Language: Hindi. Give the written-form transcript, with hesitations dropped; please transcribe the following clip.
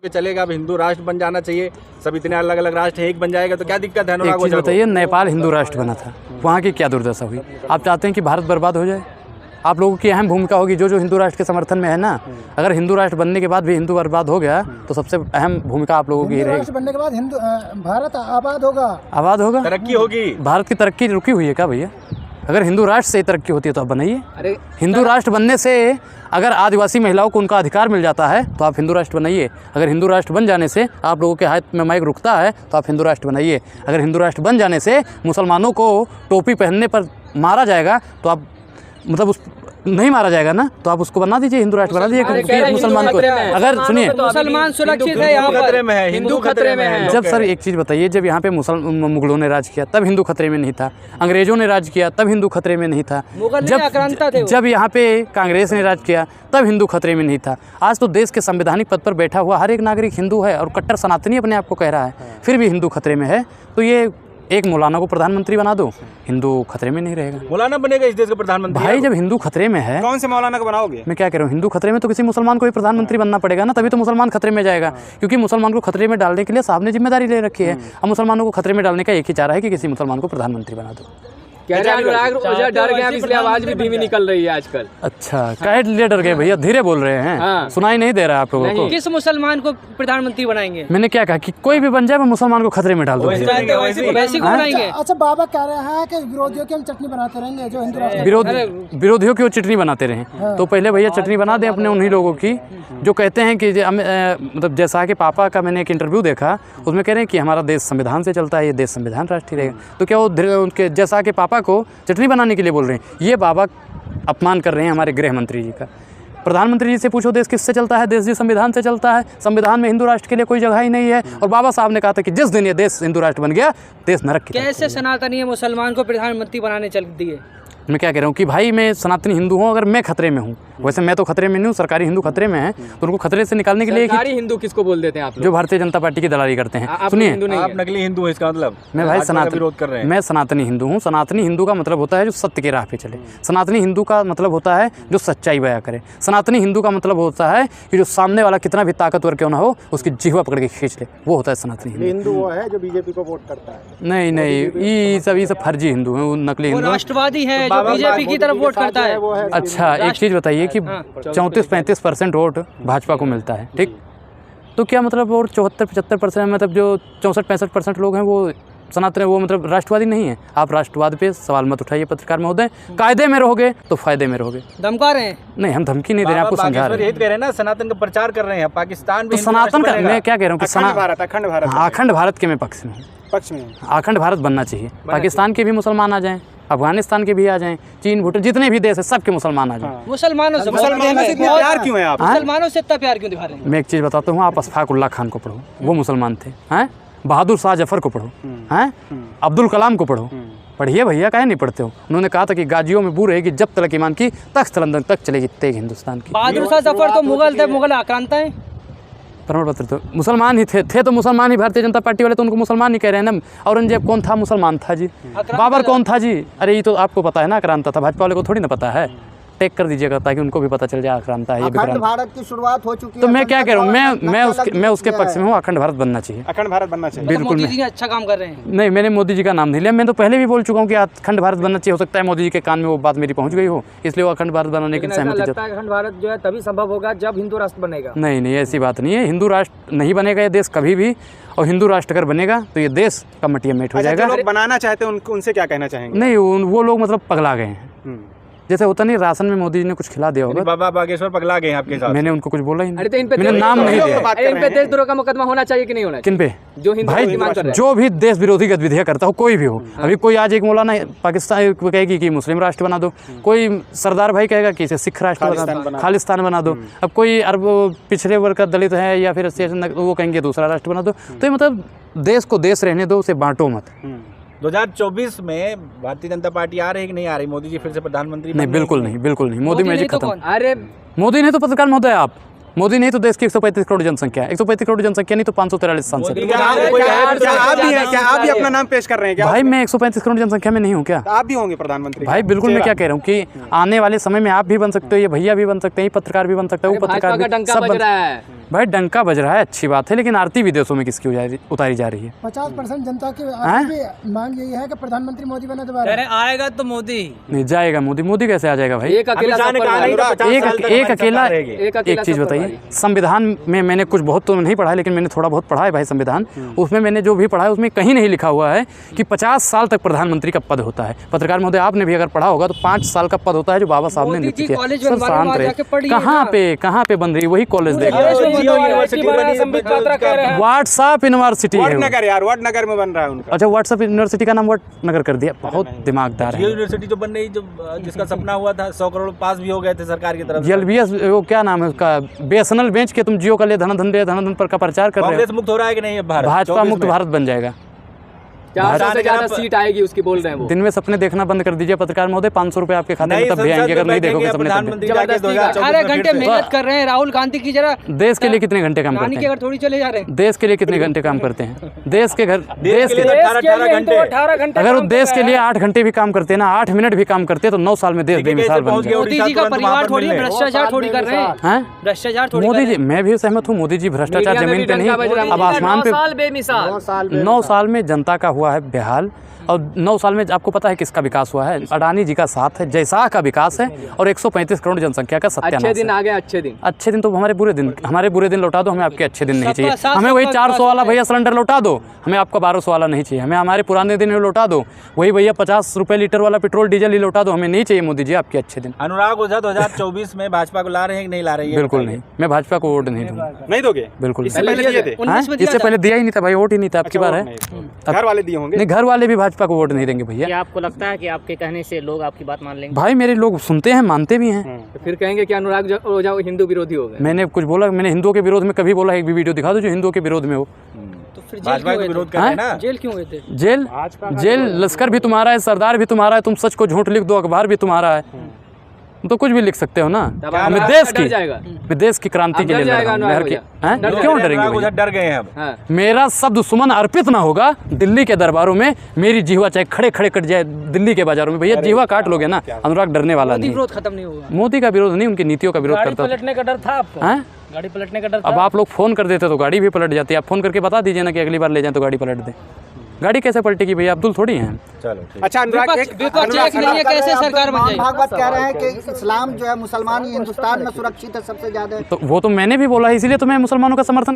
चलेगा, अब हिंदू राष्ट्र बन जाना चाहिए, सब इतने अलग अलग राष्ट्र एक बन जाएगा तो क्या दिक्कत है? एक चीज़ बताइए, नेपाल हिंदू राष्ट्र बना था, वहाँ की क्या दुर्दशा हुई? आप चाहते हैं कि भारत बर्बाद हो जाए? आप लोगों की अहम भूमिका होगी, जो हिंदू राष्ट्र के समर्थन में है ना। अगर हिंदू राष्ट्र बनने के बाद भी हिंदू बर्बाद हो गया तो सबसे अहम भूमिका आप लोगों की रहेगी। राष्ट्र बनने के बाद हिंदू भारत आबाद होगा, आबाद होगा, तरक्की होगी। भारत की तरक्की रुकी हुई है क्या भैया? अगर हिंदू राष्ट्र से तरक्की होती है तो आप बनाइए। अरे हिंदू राष्ट्र बनने से अगर आदिवासी महिलाओं को उनका अधिकार मिल जाता है तो आप हिंदू राष्ट्र बनाइए। अगर हिंदू राष्ट्र बन जाने से आप लोगों के हाथ में माइक रुकता है तो आप हिंदू राष्ट्र बनाइए। अगर हिंदू राष्ट्र बन जाने से मुसलमानों को टोपी पहनने पर मारा जाएगा तो आप मतलब उस नहीं मारा जाएगा ना, तो आप उसको बना दीजिए, हिंदू राष्ट्र बना दीजिए मुसलमान को। अगर सुनिए, मुसलमान सुरक्षित है, यहाँ खतरे में है, हिंदू खतरे में है। जब सर एक चीज़ बताइए, जब यहाँ पे मुगलों ने राज किया तब हिंदू खतरे में नहीं था, अंग्रेजों ने राज किया तब हिंदू खतरे में नहीं था, जब यहाँ पे कांग्रेस ने राज किया तब हिंदू खतरे में नहीं था। आज तो देश के संवैधानिक पद पर बैठा हुआ हर एक नागरिक हिंदू है और कट्टर सनातनी अपने आप को कह रहा है, फिर भी हिंदू खतरे में है। तो ये एक मौलाना को प्रधानमंत्री बना दो, हिंदू खतरे में नहीं रहेगा। मौलाना बनेगा इस देश का प्रधानमंत्री? भाई जब हिंदू खतरे में है, कौन से मौलाना को बनाओगे? मैं क्या कह रहा हूँ, हिंदू खतरे में तो किसी मुसलमान को ही प्रधानमंत्री बनना पड़ेगा ना, तभी तो मुसलमान खतरे में जाएगा। क्योंकि मुसलमान को खतरे में डालने के लिए साहब ने जिम्मेदारी ले रखी है। अब मुसलमानों को खतरे में डालने का एक ही चारा है कि किसी मुसलमान को प्रधाधानमंत्री बना दो। डर गया, इसलिए आवाज भी धीमी निकल रही है आजकल। अच्छा, काहे लिए डर गए भैया? धीरे बोल रहे हैं। हाँ। सुनाई नहीं दे रहा आप लोगों को? किस मुसलमान को प्रधानमंत्री बनाएंगे? मैंने क्या कहा कि कोई भी बन जाए, मैं मुसलमान को खतरे में डाल दूँ। वैसे को बनाएंगे। अच्छा, बाबा कह रहे हैं कि विरोधियों की हम चटनी बनाते रहेंगे, जो हिंदू राष्ट्र विरोधियों की वो चटनी बनाते रहे। तो पहले भैया चटनी बना दें अपने उन्हीं लोगों की जो कहते हैं कि मतलब जैसा कि पापा का मैंने एक इंटरव्यू देखा, उसमें कह रहे हैं कि हमारा देश संविधान से चलता है, ये देश संविधान राष्ट्रीय रहेगा। तो क्या वो उनके जैसा कि पापा को चटनी बनाने के लिए बोल रहे हैं? ये बाबा अपमान कर रहे हैं हमारे गृह मंत्री जी का। प्रधानमंत्री जी से पूछो देश किससे चलता है? देश जी संविधान से चलता है। संविधान में हिंदू राष्ट्र के लिए कोई जगह ही नहीं है। और बाबा साहब ने कहा था कि जिस दिन ये देश हिंदू राष्ट्र बन गया, देश नरक की। कैसे सनातनी मुसलमान को प्रधानमंत्री बनाने चल दिए? मैं क्या कह रहा हूँ कि भाई मैं सनातनी हिंदू हूँ, अगर मैं खतरे में हूँ, वैसे मैं तो खतरे में नहीं हूँ, सरकारी हिंदू खतरे में है, तो उनको खतरे से निकालने के लिए सरकारी हिंदू किसको बोल देते हैं आप लोग? जो भारतीय जनता पार्टी की दलाली करते हैं। सुनिए, आप नकली हिंदू हैं, इसका मतलब? मैं भाई विरोध कर रहे हैं। मैं सनातनी हिंदू हूँ। सनातनी हिंदू का मतलब होता है जो सत्य के राह पे चले। सनातनी हिंदू का मतलब होता है जो सच्चाई बयां करे। सनातनी हिंदू का मतलब होता है कि जो सामने वाला कितना भी ताकतवर क्यों ना हो, उसकी जिह्वा पकड़ के खींच ले, वो होता है सनातनी हिंदू। हिंदू वो है जो बीजेपी को वोट करता है? नहीं नहीं, ये सब फर्जी हिंदू हैं, वो नकली हिंदू। राष्ट्रवादी है जो बीजेपी की तरफ वोट करता है। अच्छा, एक चीज़ बताइए कि 34-35% वोट भाजपा को मिलता है, ठीक? तो क्या मतलब और 74-75% मतलब जो 64-65% लोग हैं वो सनातन, वो मतलब राष्ट्रवादी नहीं है? आप राष्ट्रवाद पे सवाल मत उठाइए पत्रकार महोदय। कायदे में रहोगे तो फायदे में रहोगे। धमका रहे हैं? नहीं, हम धमकी नहीं दे रहे हैं, आपको समझा रहे हैं। कह रहे हैं ना, सनातन का प्रचार कर रहे हैं पाकिस्तान में। तो सनातन का मैं क्या कह रहा हूँ कि अखंड भारत के मैं पक्ष में। अखंड भारत बनना चाहिए। पाकिस्तान के भी मुसलमान आ जाएं, अफगानिस्तान के भी आ जाएं, चीन, भूटान, जितने भी देश है सबके मुसलमान आ जाएं। मुसलमानों से प्यार क्यों है आप? मुसलमानों से इतना प्यार क्यों दिखा रहे हैं? मैं एक चीज़ बताता हूँ, आप अशफाक उल्लाह खान को पढ़ो, वो मुसलमान थे। हैं, बहादुर शाह जफर को पढ़ो, हैं, अब्दुल कलाम को पढ़ो, पढ़िए भैया, काहे नहीं पढ़ते हो? उन्होंने कहा था कि गाजियों में बू रहेगी जब तलक ईमान की, तख्त लंदन तक चलेगी तेग हिंदुस्तान की। बहादुर शाह जफर तो मुगल थे, मुगल आक्रांता है। प्रमाण पत्र तो मुसलमान ही थे तो मुसलमान ही। भारतीय जनता पार्टी वाले तो उनको मुसलमान ही कह रहे हैं ना। औरंगजेब कौन था? मुसलमान था जी। बाबर कौन था जी? अरे ये तो आपको पता है ना, आक्रांता था। भाजपा वाले को थोड़ी ना पता है। टेक कर दीजिएगा ताकि उनको भी पता चल जाए आक्रांता है, ये भी अखंड भारत की शुरुआत हो चुकी है। तो मैं क्या कह रहा हूँ, मैं उसके पक्ष में हूँ। अखंड भारत बनना चाहिए, अखंड भारत बनना चाहिए। बिल्कुल। मोदी जी अच्छा काम कर रहे हैं। नहीं, मैंने मोदी जी का नाम नहीं लिया। मैं तो पहले भी बोल चुका हूँ कि अखंड भारत बनना चाहिए। हो सकता है मोदी जी के कान में वो बात मेरी पहुँच गई हो, इसलिए वो अखंड भारत बनाने की सहमति जताई। अखंड भारत जो है तभी संभव होगा जब हिंदू राष्ट्र बनेगा। नहीं नहीं, ऐसी बात नहीं है। हिंदू राष्ट्र नहीं बनेगा ये देश कभी भी, और हिंदू राष्ट्र अगर बनेगा तो ये देश का मटिया मेट हो जाएगा। जो लोग बनाना चाहते हैं उनसे क्या कहना चाहेंगे? नहीं, वो लोग मतलब पगला गए हैं। जैसे होता नहीं, राशन में मोदी जी ने कुछ खिला दिया होगा। बाबा बागेश्वर पगला गए हैं आपके साथ? मैंने उनको कुछ बोला ही नहीं। अरे तो इन पे मैंने नाम नहीं दिया। इन पे देशद्रोह का मुकदमा होना चाहिए कि नहीं होना चाहिए? किन पे? जो हिंदू भाई जो भी देश विरोधी गतिविधियां करता हो, कोई भी हो। अभी कोई आज एक मौलाना पाकिस्तान कहेगी कि मुस्लिम राष्ट्र बना दो, कोई सरदार भाई कहेगा कि इसे सिख राष्ट्र बना दो, खालिस्तान बना दो। अब कोई अरब पिछड़े वर्ग का दलित है या फिर वो कहेंगे दूसरा राष्ट्र बना दो। तो ये मतलब देश को देश रहने दो, उसे बांटो मत। 2024 में भारतीय जनता पार्टी आ रही है कि नहीं आ रही? मोदी जी फिर से प्रधानमंत्री? नहीं, बिल्कुल नहीं, बिल्कुल नहीं। मोदी मैजिक खत्म। अरे मोदी ने तो पत्रकार महोदय, आप मोदी नहीं तो देश की 135 करोड़ जनसंख्या है, 135 करोड़ जनसंख्या नहीं तो 543 सांसद। क्या आप भी अपना नाम पेश कर रहे हैं क्या? भाई मैं 135 करोड़ जनसंख्या में नहीं हूँ क्या? आप भी होंगे प्रधानमंत्री? भाई बिल्कुल, मैं क्या कह रहा हूँ कि आने वाले समय में आप भी बन सकते हो, ये भैया भी बन सकते हैं, ये पत्रकार भी बन सकता है, वो पत्रकार भी, डंका सब बज बन। रहा है। भाई डंका बज रहा है, अच्छी बात है, लेकिन आरती विदेशों में किसकी उतारी जा रही है? 50% जनता की आज भी मांग यही है कि प्रधानमंत्री मोदी बने दोबारा। आएगा तो मोदी नहीं जाएगा, मोदी कैसे आ जाएगा भाई? एक अकेला सब पर भारी। एक अकेला एक चीज़ सब पर बताइए, भारी। संविधान में मैंने कुछ बहुत तो नहीं पढ़ा है, लेकिन मैंने थोड़ा बहुत पढ़ा है भाई संविधान। उसमें मैंने जो भी पढ़ा है उसमें कहीं नहीं लिखा हुआ है कि 50 साल तक प्रधानमंत्री का पद होता है। पत्रकार महोदय आपने भी अगर पढ़ा होगा तो 5 साल का पद होता है जो बाबा साहब ने नियुक्त किया। सर शांत रहे, कहाँ पे बन रही है? वही कॉलेज देख व्हाट्सएप यूनिवर्सिटी है। वडनगर यार, वडनगर में बन रहा है उनका। अच्छा, व्हाट्सएप यूनिवर्सिटी का नाम वडनगर कर दिया, बहुत दिमागदार है। यूनिवर्सिटी जो बन रही, जो जिसका सपना हुआ था, 100 करोड़ पास भी हो गए थे सरकार की तरफ से। एलबीएस, वो क्या नाम है उसका, बीएसएनएल बेच के तुम जियो का ले धन पर का प्रचार कर रहे कांग्रेस हो। मुक्त हो रहा है कि नहीं? भारत भाजपा मुक्त भारत बन जाएगा। 400 से ज्यादा सीट आएगी उसकी, बोल रहे हैं वो। दिन में सपने देखना बंद कर दीजिए पत्रकार महोदय, 500 रुपए आपके खाते में तब भी आएंगे, अगर नहीं देखोगे सपने तब भी। 18 घंटे मेहनत कर रहे हैं राहुल गांधी की। जरा देश के लिए कितने घंटे काम करते हैं? अगर थोड़ी चले जा रहे हैं देश के लिए कितने घंटे काम करते हैं? देश के 18 घंटे। 18 घंटे अगर वो देश के लिए 8 घंटे भी काम करते हैं ना, 8 मिनट भी काम करते हैं तो 9 साल में देश बेमिसाल बन जाएगा। मोदी जी का परिवार थोड़ी भ्रष्टाचार थोड़ी कर रहे हैं, हैं? भ्रष्टाचार थोड़ी। मोदी जी, मैं भी सहमत हूँ, मोदी जी भ्रष्टाचार जमीन पे नहीं, अब आसमान पे। 9 साल में जनता का हुआ है बेहाल, और 9 साल में आपको पता है किसका विकास हुआ है? अडानी जी का साथ है, जैसा का विकास है, और 135 करोड़ जनसंख्या का सत्यानाश है। अच्छे दिन आ गए, अच्छे दिन तो हमारे बुरे दिन लौटा दो, हमें आपके अच्छे दिन नहीं चाहिए। हमें वही 400 वाला भैया सिलेंडर लौटा दो, हमें आपका 1200 वाला नहीं चाहिए। हमें हमारे पुराने दिन लौटा दो, वही भैया 50 रुपये लीटर वाला पेट्रोल डीजल ही लौटा दो, हमें नहीं चाहिए मोदी जी आपके अच्छे दिन। अनुराग ओझा 2024 में भाजपा को ला रहे हैं कि नहीं ला रहे हैं? बिल्कुल नहीं, मैं भाजपा को वोट नहीं दूंगा। नहीं दोगे? बिल्कुल इससे पहले दिए थे? इससे पहले दिया ही नहीं था भाई, वोट ही नहीं था। आपकी बार है, घर वाले दिए होंगे? नहीं, घर वाले भी भाजपा को वोट नहीं देंगे भैया। क्या आपको लगता है कि आपके कहने से लोग आपकी बात मान लेंगे? भाई मेरे लोग सुनते हैं, मानते भी हैं। तो फिर कहेंगे कि अनुराग ओझा हिंदू विरोधी हो गए। मैंने कुछ बोला? मैंने हिंदुओं के विरोध में कभी बोला? एक भी वीडियो दिखा दो जो हिंदुओं के विरोध में हो। तो फिर भाजपा का विरोध कर रहे हैं ना? जेल क्यों गए थे? जेल लश्कर भी तुम्हारा है, सरदार भी तुम्हारा है, तुम सच को झूठ लिख दो, अखबार भी तुम्हारा है, तो कुछ भी लिख सकते हो ना। मैं देश की क्रांति के लिए लड़ रहा हूं। क्यों डरेंगे भैया? डर गए हैं अब। मेरा शब्द सुमन अर्पित ना होगा दिल्ली के दरबारों में, मेरी जीवा चाहे खड़े खड़े कट जाए दिल्ली के बाजारों में, भैया जीवा काट लोगे ना। अनुराग डरने वाला नहीं, विरोध खत्म नहीं होगा। मोदी का विरोध नहीं, उनकी नीतियों का विरोध करता। पलटने का डर था आपको? गाड़ी पलटने का डर था? अब आप लोग फोन कर देते तो गाड़ी भी पलट जाती है। आप फोन करके बता दीजिए ना कि अगली बार ले जाए तो गाड़ी पलट दे। गाड़ी कैसे पलटेगी भैया? अब्दुल थोड़ी हैं। चलो अच्छा अनुराग, कैसे सरकार बन जाएगी? भागवत कह रहे हैं कि इस्लाम जो है मुसलमान ही हिंदुस्तान में सुरक्षित है सबसे ज्यादा। तो वो तो मैंने भी बोला है, इसीलिए तो मैं मुसलमानों का समर्थन